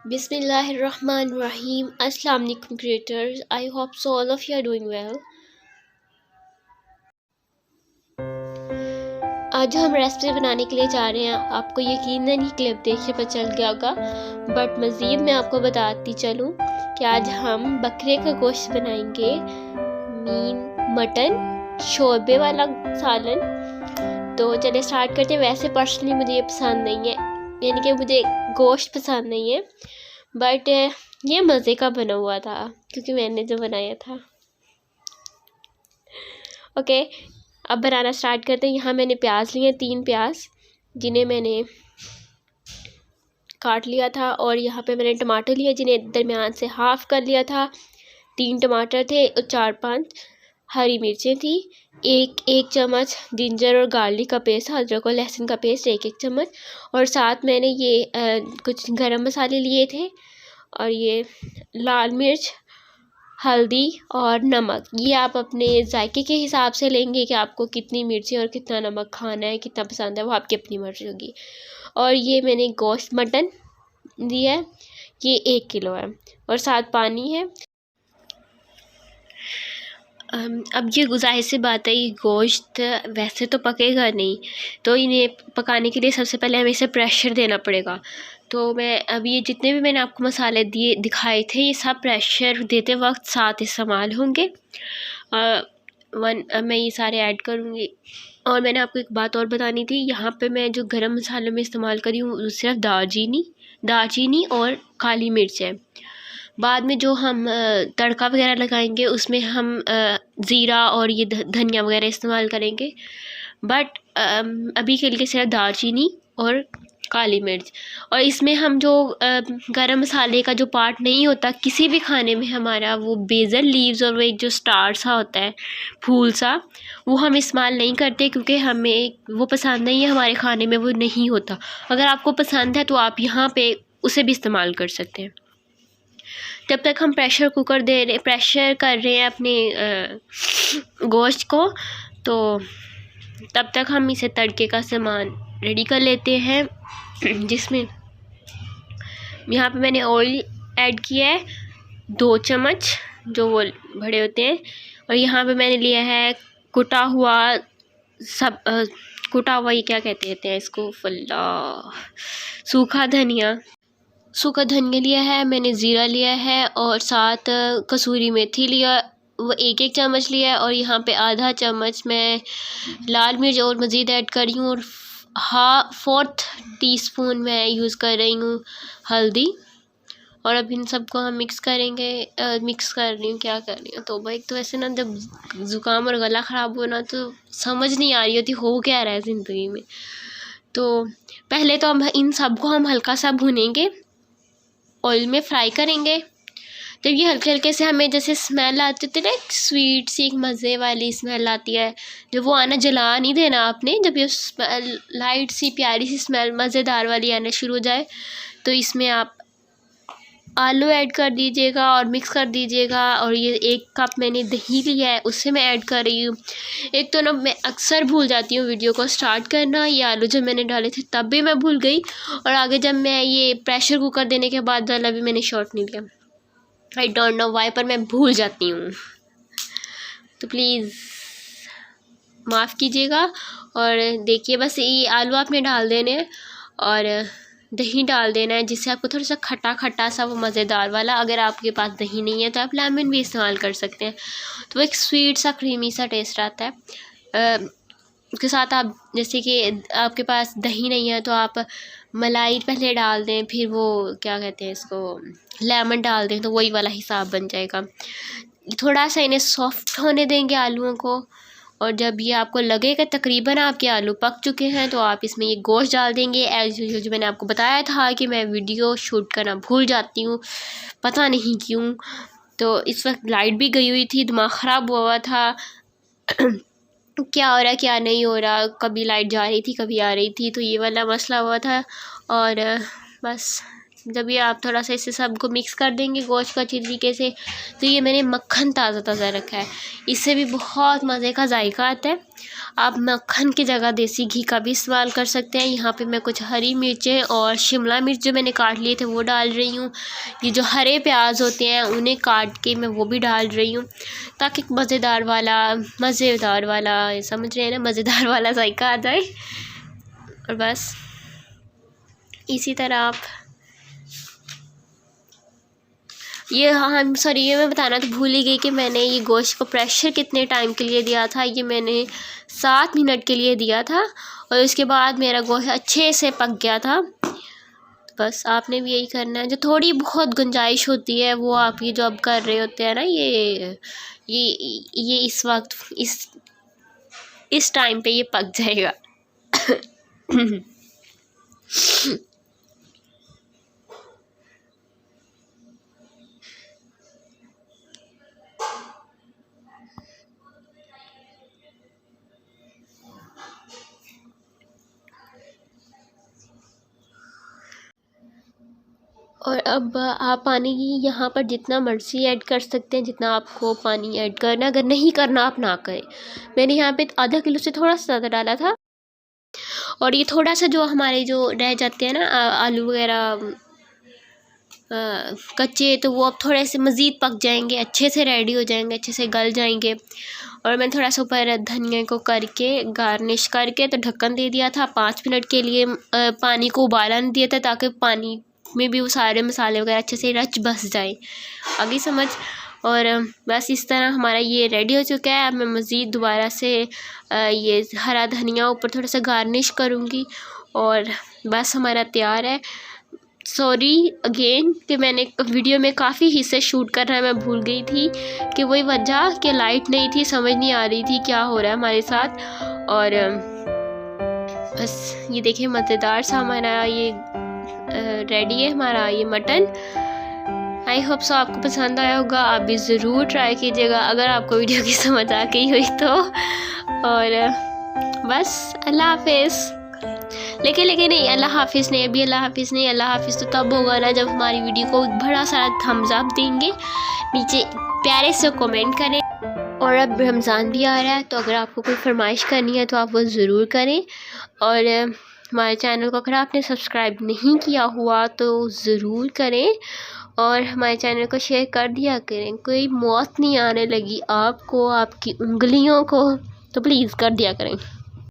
Bismillahirrahmanirrahim. Assalamu alaikum creators. I hope so all of you are doing well. आज हम recipe बनाने के लिए जा रहे हैं। आपको यकीनन ही क्लिप देख के पता चल गया होगा, बट मज़ीद मैं आपको बताती चलूँ कि आज हम बकरे का गोश्त बनाएंगे, मटन शोरबे वाला सालन। तो चलिए स्टार्ट करते हैं। वैसे पर्सनली मुझे ये पसंद नहीं है, यानी कि मुझे गोश्त पसंद नहीं है, बट ये मज़े का बना हुआ था क्योंकि मैंने जो बनाया था। ओके, अब बनाना स्टार्ट करते हैं। यहाँ मैंने प्याज लिए 3 प्याज, जिन्हें मैंने काट लिया था, और यहाँ पे मैंने टमाटर लिए जिन्हें दरमियान से हाफ़ कर लिया था। 3 टमाटर थे और 4-5 हरी मिर्चें थी। एक चम्मच जिंजर और गार्लिक का पेस्ट, अदरक और लहसुन का पेस्ट 1 चम्मच, और साथ मैंने ये कुछ गरम मसाले लिए थे, और ये लाल मिर्च, हल्दी और नमक। ये आप अपने जायके के हिसाब से लेंगे कि आपको कितनी मिर्ची और कितना नमक खाना है, कितना पसंद है, वो आपकी अपनी मर्ज़ी होगी। और ये मैंने गोश्त मटन दिया है, ये 1 किलो है, और साथ पानी है। अब ये गुज़ाहिर सी बात है, ये गोश्त वैसे तो पकेगा नहीं, तो इन्हें पकाने के लिए सबसे पहले हमें इसे प्रेशर देना पड़ेगा। तो मैं अब ये जितने भी मैंने आपको मसाले दिखाए थे, ये सब प्रेशर देते वक्त साथ इस्तेमाल होंगे। मैं ये सारे ऐड करूँगी। और मैंने आपको एक बात और बतानी थी, यहाँ पे मैं जो गरम मसालों में इस्तेमाल करी हूँ सिर्फ दालचीनी और काली मिर्च है। बाद में जो हम तड़का वगैरह लगाएंगे उसमें हम ज़ीरा और ये धनिया वगैरह इस्तेमाल करेंगे, बट अभी के लिए सिर्फ दालचीनी और काली मिर्च। और इसमें हम जो गरम मसाले का जो पार्ट नहीं होता किसी भी खाने में हमारा, वो बेसल लीव्स और वो एक जो स्टार सा होता है, फूल सा, वो हम इस्तेमाल नहीं करते क्योंकि हमें वो पसंद नहीं है, हमारे खाने में वो नहीं होता। अगर आपको पसंद है तो आप यहाँ पे उसे भी इस्तेमाल कर सकते हैं। जब तक हम प्रेशर कर रहे हैं अपने गोश्त को, तो तब तक हम इसे तड़के का सामान रेडी कर लेते हैं, जिसमें यहाँ पे मैंने ऑयल ऐड किया है 2 चम्मच, जो वो बड़े होते हैं। और यहाँ पे मैंने लिया है कुटा हुआ ये क्या कहते हैं इसको, सूखा धनिया लिया है मैंने, ज़ीरा लिया है, और साथ कसूरी मेथी लिया, वो 1 चम्मच लिया है। और यहाँ पे आधा चम्मच मैं लाल मिर्च और मज़ीद ऐड कर रही हूँ, और 1/4 टीस्पून मैं यूज़ कर रही हूँ हल्दी। और अब इन सबको हम मिक्स कर रही हूँ, क्या कर रही हूँ। तो भाई, तो वैसे ना जब ज़ुकाम और गला ख़राब हो ना, तो समझ नहीं आ रही होती हो क्या रहा है ज़िंदगी में। तो पहले तो हम इन सबको हल्का सा भूनेंगे, ऑयल में फ्राई करेंगे। जब ये हल्के हल्के से हमें जैसे स्मेल आती होती है ना, एक स्वीट सी, एक मज़े वाली स्मेल आती है, जब वो आना, जला नहीं देना आपने। जब ये लाइट सी प्यारी सी स्मेल मज़ेदार वाली आना शुरू हो जाए, तो इसमें आप आलू ऐड कर दीजिएगा और मिक्स कर दीजिएगा। और ये 1 कप मैंने दही लिया है, उससे मैं ऐड कर रही हूँ। एक तो ना मैं अक्सर भूल जाती हूँ वीडियो को स्टार्ट करना, ये आलू जब मैंने डाले थे तब भी मैं भूल गई, और आगे जब मैं ये प्रेशर कुकर देने के बाद वाला भी मैंने शॉट नहीं लिया। आई डोंट नो वाई, पर मैं भूल जाती हूँ, तो प्लीज़ माफ़ कीजिएगा। और देखिए, बस ये आलू आपने डाल देने हैं और दही डाल देना है, जिससे आपको थोड़ा सा खट्टा खट्टा सा, वो मज़ेदार वाला। अगर आपके पास दही नहीं है तो आप लेमन भी इस्तेमाल कर सकते हैं, तो वो एक स्वीट सा क्रीमी सा टेस्ट आता है। उसके साथ आप, जैसे कि आपके पास दही नहीं है तो आप मलाई पहले डाल दें, फिर वो क्या कहते हैं इसको, लेमन डाल दें, तो वही वाला हिसाब बन जाएगा। थोड़ा सा इन्हें सॉफ्ट होने देंगे आलूओं को, और जब ये आपको लगेगा तकरीबन आपके आलू पक चुके हैं, तो आप इसमें ये गोश्त डाल देंगे। एज यूजुअल, जो मैंने आपको बताया था कि मैं वीडियो शूट करना भूल जाती हूँ, पता नहीं क्यों। तो इस वक्त लाइट भी गई हुई थी, दिमाग ख़राब हुआ था क्या हो रहा है क्या नहीं हो रहा, कभी लाइट जा रही थी कभी आ रही थी, तो ये वाला मसला हुआ था। और बस जब ये आप थोड़ा सा इसे सबको मिक्स कर देंगे गोश्त को अच्छी तरीके से, तो ये मैंने मक्खन ताज़ा ताज़ा रखा है, इससे भी बहुत मज़े का जायका आता है। आप मक्खन की जगह देसी घी का भी इस्तेमाल कर सकते हैं। यहाँ पे मैं कुछ हरी मिर्चें और शिमला मिर्च जो मैंने काट लिए थे वो डाल रही हूँ। ये जो हरे प्याज होते हैं उन्हें काट के मैं वो भी डाल रही हूँ, ताकि मज़ेदार वाला समझ रहे हैं ना, मज़ेदार वाला जायका आ जाए। और बस इसी तरह आप ये, हाँ सॉरी, ये मैं बताना तो भूल ही गई कि मैंने ये गोश्त को प्रेशर कितने टाइम के लिए दिया था। ये मैंने 7 मिनट के लिए दिया था और उसके बाद मेरा गोश्त अच्छे से पक गया था। बस आपने भी यही करना है। जो थोड़ी बहुत गुंजाइश होती है वो आप ये जो अब कर रहे होते हैं ना, ये इस वक्त इस टाइम पे ये पक जाएगा। और अब आप पानी यहाँ पर जितना मर्ज़ी ऐड कर सकते हैं, जितना आपको पानी ऐड करना है। अगर नहीं करना आप ना करें। मैंने यहाँ पे आधा किलो से थोड़ा सा ज़्यादा डाला था। और ये थोड़ा सा जो हमारे जो रह जाते हैं ना आलू वगैरह कच्चे, तो वो अब थोड़े से मज़ीद पक जाएंगे, अच्छे से रेडी हो जाएंगे, अच्छे से गल जाएंगे। और मैंने थोड़ा सा ऊपर धनिया को करके गार्निश करके तो ढक्कन दे दिया था 5 मिनट के लिए। पानी को उबाला नहीं दिया था, ताकि पानी में भी वो सारे मसाले वगैरह अच्छे से रच बस जाए, आगे समझ। और बस इस तरह हमारा ये रेडी हो चुका है। अब मैं मज़ीद दोबारा से ये हरा धनिया ऊपर थोड़ा सा गार्निश करूँगी और बस हमारा तैयार है। सॉरी अगेन कि मैंने वीडियो में काफ़ी हिस्से शूट करना है मैं भूल गई थी, कि वही वजह कि लाइट नहीं थी, समझ नहीं आ रही थी क्या हो रहा है हमारे साथ। और बस ये देखिए मज़ेदार सा हमारा ये रेडी है, हमारा ये मटन। आई होप सो आपको पसंद आया होगा। आप भी ज़रूर ट्राई कीजिएगा अगर आपको वीडियो की समझ आ गई हुई तो। और बस अल्लाह हाफिज़। लेकिन नहीं, अल्लाह हाफिज़ नहीं, अभी अल्लाह हाफिज़ नहीं। अल्लाह हाफिज़ तो तब होगा ना जब हमारी वीडियो को बड़ा सारा थम्स अप देंगे, नीचे प्यारे से कमेंट करें। और अब रमज़ान भी आ रहा है, तो अगर आपको कोई फरमाइश करनी है तो आप वो ज़रूर करें। और हमारे चैनल को अगर आपने सब्सक्राइब नहीं किया हुआ तो ज़रूर करें और हमारे चैनल को शेयर कर दिया करें। कोई मौत नहीं आने लगी आपको, आपकी उंगलियों को, तो प्लीज़ कर दिया करें।